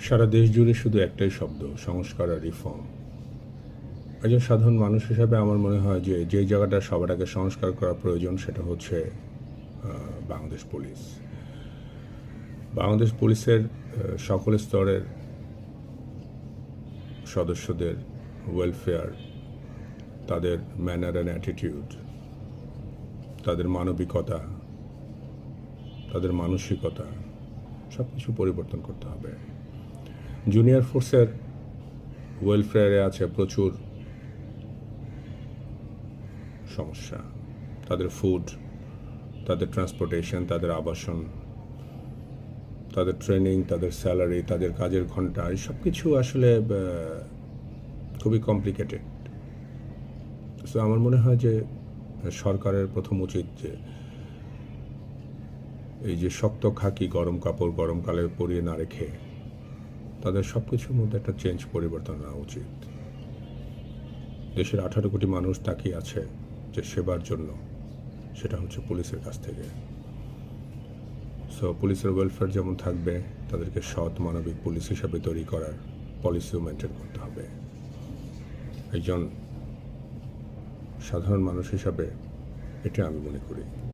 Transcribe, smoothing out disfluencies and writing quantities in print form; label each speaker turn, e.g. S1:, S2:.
S1: সারা দেশ জুড়ে শুধু একটাই শব্দ, সংস্কার আর রিফর্ম। একজন সাধারণ মানুষ হিসাবে আমার মনে হয় যে যেই জায়গাটা সবার আগে সংস্কার করা প্রয়োজন সেটা হচ্ছে বাংলাদেশ পুলিশ। বাংলাদেশ পুলিশের সকল স্তরের সদস্যদের ওয়েলফেয়ার, তাদের ম্যানার অ্যান্ড অ্যাটিটিউড, তাদের মানবিকতা, তাদের মানসিকতা সব কিছু পরিবর্তন করতে হবে। জুনিয়র ফোর্সের ওয়েলফেয়ারে আছে প্রচুর সমস্যা। তাদের ফুড, তাদের ট্রান্সপোর্টেশন, তাদের আবাসন, তাদের ট্রেনিং, তাদের স্যালারি, তাদের কাজের ঘন্টা, এই সব কিছু আসলে খুবই কমপ্লিকেটেড। সো আমার মনে হয় যে সরকারের প্রথম উচিত যে এই যে শক্ত খাকি গরম কাপড় গরমকালে পরিয়ে না রেখে তাদের সব কিছুর মধ্যে একটা চেঞ্জ, পরিবর্তন আনা উচিত। দেশের 18 কোটি মানুষ তাকিয়ে আছে যে সেবার জন্য, সেটা হচ্ছে পুলিশের কাছ থেকে। সো পুলিশের ওয়েলফেয়ার যেমন থাকবে, তাদেরকে সৎ মানবিক পুলিশ হিসাবে তৈরি করার পলিসিও মেনটেন করতে হবে। একজন সাধারণ মানুষ হিসাবে এটা আমি মনে করি।